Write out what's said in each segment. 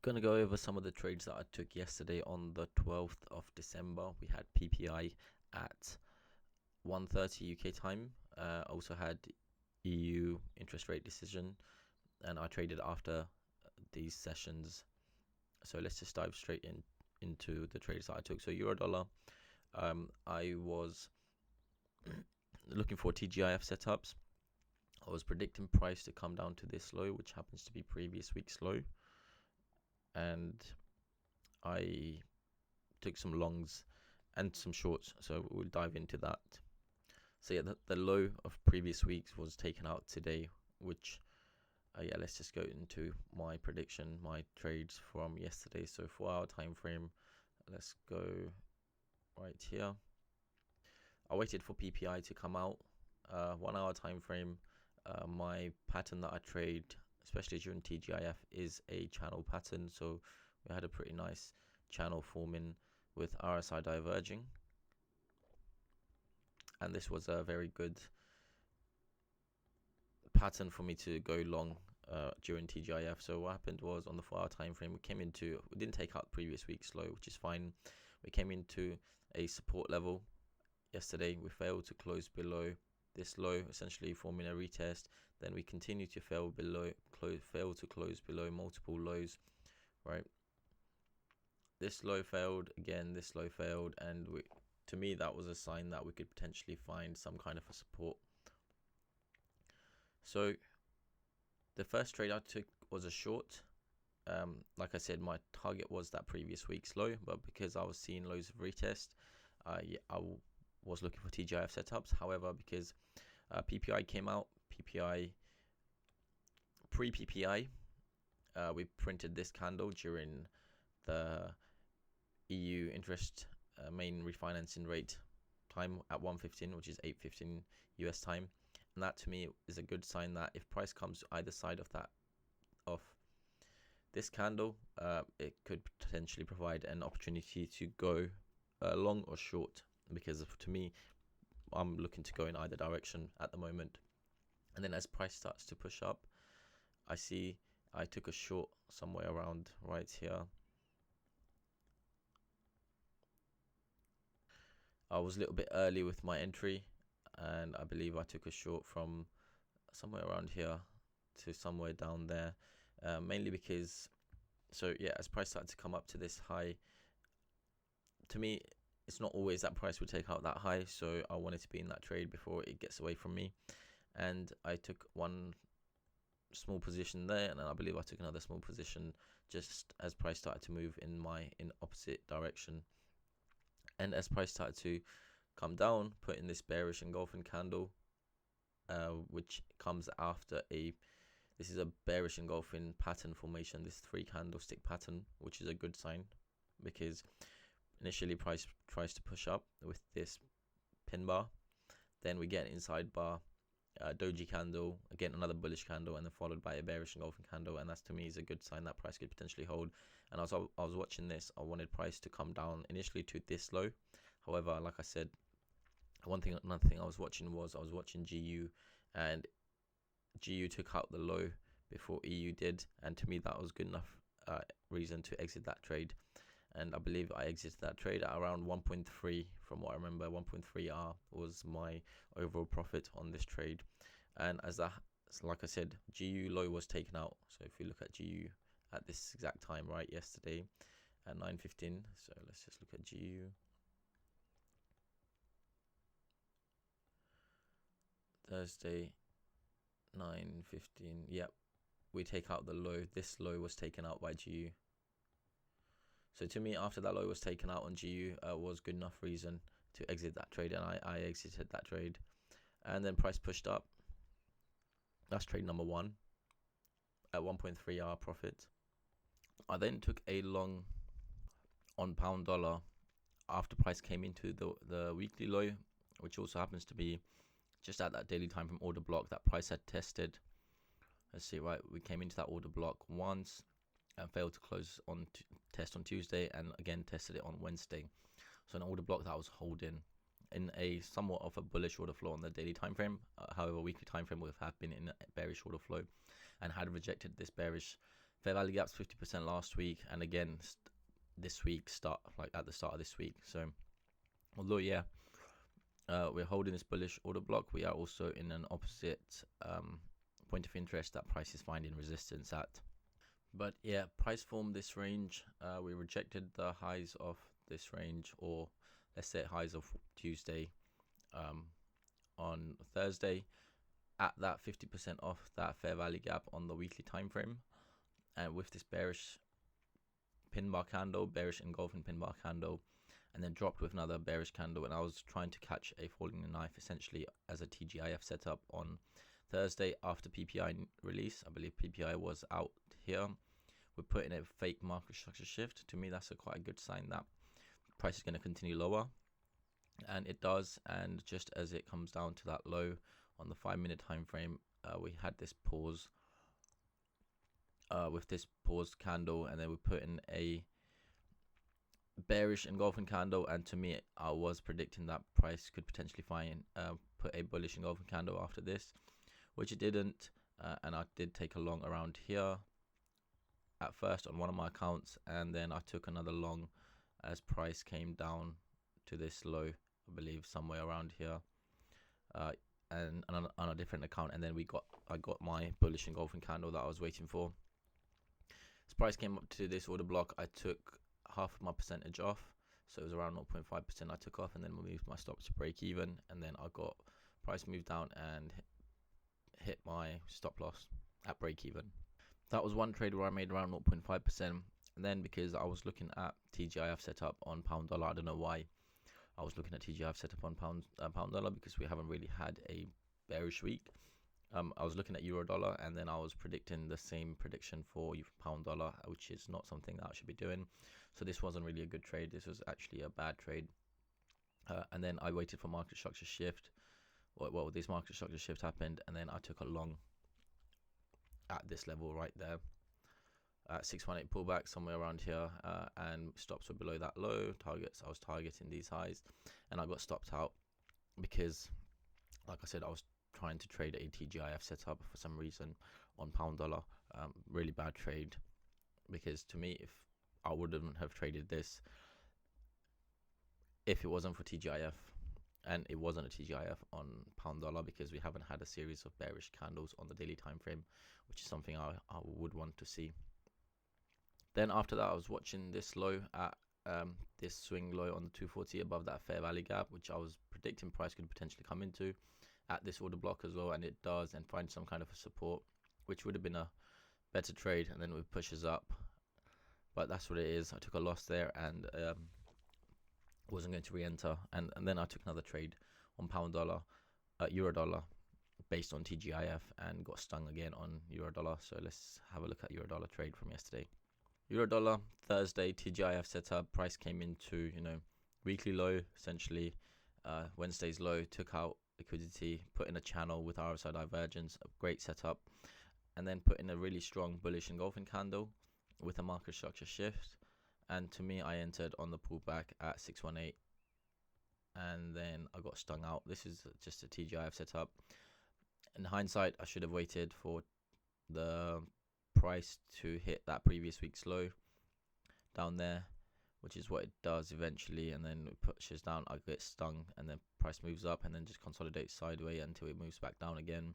going to go over some of the trades that I took yesterday on the 12th of December. We had PPI at 1:30 UK time. Also had EU interest rate decision, and I traded after these sessions. So let's just dive straight into the trades that I took. So euro dollar, I was looking for TGIF setups. I was predicting price to come down to this low, which happens to be previous week's low, and I took some longs and some shorts, so we'll dive into that. So yeah, the low of previous weeks was taken out today, which let's just go into my prediction, my trades from yesterday. So 4-hour time frame, let's go right here. I waited for PPI to come out. 1-hour time frame, my pattern that I trade, especially during TGIF, is a channel pattern. So we had a pretty nice channel forming with RSI diverging, and this was a very good pattern for me to go long during TGIF. So what happened was, on the 4-hour time frame, we didn't take out previous week's low, which is fine. We came into a support level yesterday. We failed to close below this low, essentially forming a retest. Then we continued to fail to close below multiple lows, right? This low failed again, this low failed, and to me that was a sign that we could potentially find some kind of a support. So the first trade I took was a short. Like I said, my target was that previous week's low, but because I was seeing loads of retest, I was looking for TGIF setups. However, because PPI came out, pre-PPI, we printed this candle during the EU interest main refinancing rate time at 1:15, which is 8:15 US time, and that to me is a good sign that if price comes either side of this candle, it could potentially provide an opportunity to go long or short, because to me, I'm looking to go in either direction at the moment. And then as price starts to push up, I see I took a short somewhere around right here. I was a little bit early with my entry, and I believe I took a short from somewhere around here to somewhere down there, mainly because, so yeah, as price started to come up to this high, to me, it's not always that price would take out that high, so I wanted to be in that trade before it gets away from me. And I took one small position there, and then I believe I took another small position just as price started to move in opposite direction. And as price started to come down, put in this bearish engulfing candle, which comes after this is a bearish engulfing pattern formation, this 3 candlestick pattern, which is a good sign, because initially price tries to push up with this pin bar, then we get an inside bar, doji candle, again another bullish candle, and then followed by a bearish engulfing candle, and that's to me is a good sign that price could potentially hold. And as I was watching this, I wanted price to come down initially to this low. However, like I said, another thing I was watching GU, and GU took out the low before EU did, and to me that was good enough reason to exit that trade. And I believe I exited that trade at around 1.3. From what I remember, 1.3R was my overall profit on this trade. And like I said, GU low was taken out. So if we look at GU at this exact time, right, yesterday at 9:15. So let's just look at GU. Thursday, 9:15. Yep, we take out the low. This low was taken out by GU. So to me, after that low was taken out on GU, was good enough reason to exit that trade, and I exited that trade. And then price pushed up. That's trade number 1 at 1.3R profit. I then took a long on pound dollar after price came into the weekly low, which also happens to be just at that daily time from order block that price had tested. Let's see, right, we came into that order block once and failed to close on test on Tuesday, and again tested it on Wednesday. So an order block that was holding in a somewhat of a bullish order flow on the daily time frame. However, weekly time frame would have been in a bearish order flow and had rejected this bearish Fair value gaps 50% last week, and again this week, at the start of this week. So although we're holding this bullish order block, we are also in an opposite point of interest that price is finding resistance at. But yeah, price formed this range. We rejected the highs of this range, or let's say highs of Tuesday, on Thursday, at that 50% off that fair value gap on the weekly time frame, and with this bearish pin bar candle, bearish engulfing pin bar candle, and then dropped with another bearish candle. And I was trying to catch a falling knife essentially as a TGIF setup on Thursday after PPI release. I believe PPI was out here. We're putting a fake market structure shift. To me, that's quite a good sign that price is going to continue lower, and it does. And just as it comes down to that low on the 5-minute time frame, we had this pause with this paused candle, and then we put in a bearish engulfing candle. And to me, I was predicting that price could potentially put a bullish engulfing candle after this, which it didn't. And I did take a long around here at first on one of my accounts, and then I took another long as price came down to this low, I believe somewhere around here, and on a different account. And then I got my bullish engulfing candle that I was waiting for. As price came up to this order block, I took half of my percentage off, so it was around 0.5% I took off, and then moved my stop to break even. And then I got price moved down and hit my stop loss at break even. That was one trade where I made around 0.5%. And then because I was looking at TGIF setup on pound dollar, I don't know why I was looking at TGIF setup on pound dollar, because we haven't really had a bearish week. I was looking at euro dollar, and then I was predicting the same prediction for pound dollar, which is not something that I should be doing. So this wasn't really a good trade. This was actually a bad trade. And then I waited for market structure shift. Well, this market structure shift happened, and then I took a long at this level right there at 618 pullback somewhere around here, and stops were below that low. Targets, I was targeting these highs, and I got stopped out because, like I said, I was trying to trade a TGIF setup for some reason on pound dollar. Really bad trade, because to me, if I wouldn't have traded this if it wasn't for TGIF. And it wasn't a TGIF on pound dollar, because we haven't had a series of bearish candles on the daily time frame, which is something I would want to see. Then after that, I was watching this low at this swing low on the 240 above that fair value gap, which I was predicting price could potentially come into at this order block as well, and it does, and find some kind of a support, which would have been a better trade. And then it pushes up, but that's what it is. I took a loss there, and wasn't going to re-enter, and then I took another trade on pound dollar, euro dollar, based on TGIF, and got stung again on euro dollar. So let's have a look at euro dollar trade from yesterday. Euro dollar Thursday, TGIF setup, price came into weekly low essentially, Wednesday's low, took out liquidity, put in a channel with RSI divergence, a great setup, and then put in a really strong bullish engulfing candle with a market structure shift. And to me, I entered on the pullback at 618, and then I got stung out. This is just a TGIF setup. In hindsight, I should have waited for the price to hit that previous week's low down there, which is what it does eventually, and then it pushes down. I get stung, and then price moves up, and then just consolidates sideways until it moves back down again,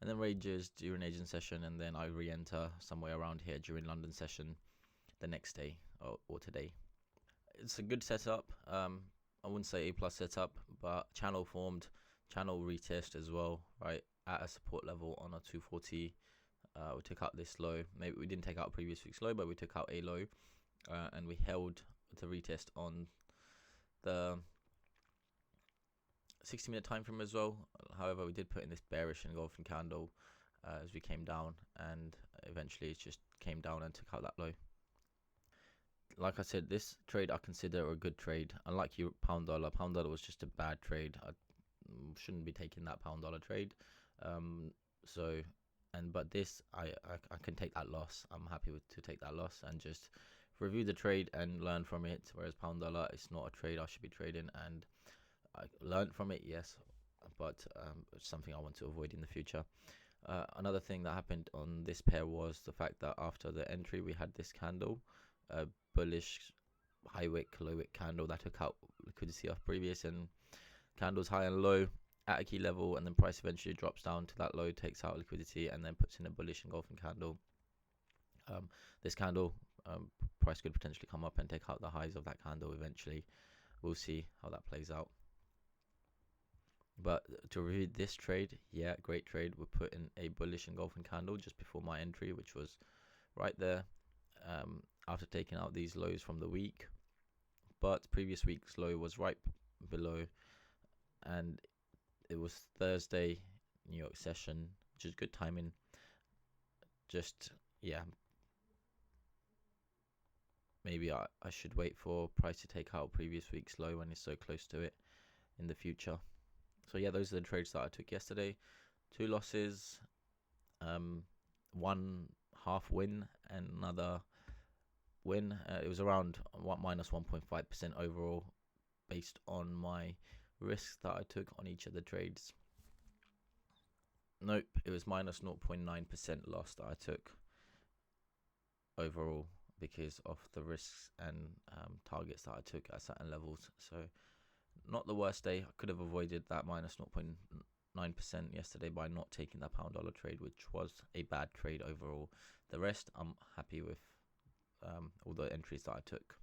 and then rages during Asian session, and then I re-enter somewhere around here during London session the next day or today. It's a good setup. I wouldn't say A+ setup, but channel formed, channel retest as well, right, at a support level on a 240. We took out this low. Maybe we didn't take out previous week's low, but we took out a low, and we held the retest on the 60-minute time frame as well. However, we did put in this bearish engulfing candle as we came down, and eventually it just came down and took out that low. Like I said, this trade I consider a good trade. Unlike pound dollar was just a bad trade. I shouldn't be taking that pound dollar trade. But this, I can take that loss. I'm happy to take that loss and just review the trade and learn from it. Whereas pound dollar, it's not a trade I should be trading, and I learned from it, yes, but it's something I want to avoid in the future. Another thing that happened on this pair was the fact that after the entry we had this candle, a bullish high wick low wick candle that took out liquidity off previous and candles high and low at a key level, and then price eventually drops down to that low, takes out liquidity, and then puts in a bullish engulfing candle. This candle, price could potentially come up and take out the highs of that candle eventually. We'll see how that plays out. But to review this trade, yeah, great trade. We put in a bullish engulfing candle just before my entry, which was right there, after taking out these lows from the week. But previous week's low was right below, and it was Thursday New York session, which is good timing. Just, yeah, maybe I should wait for price to take out previous week's low when it's so close to it in the future. So yeah, those are the trades that I took yesterday. 2 losses, 1 half win and another win. It was around minus 1.5% overall based on my risks that I took on each of the trades. Nope, it was minus 0.9% loss that I took overall because of the risks and targets that I took at certain levels. So not the worst day. I could have avoided that minus 0.9% yesterday by not taking that pound dollar trade, which was a bad trade overall. The rest I'm happy with, all the entries that I took.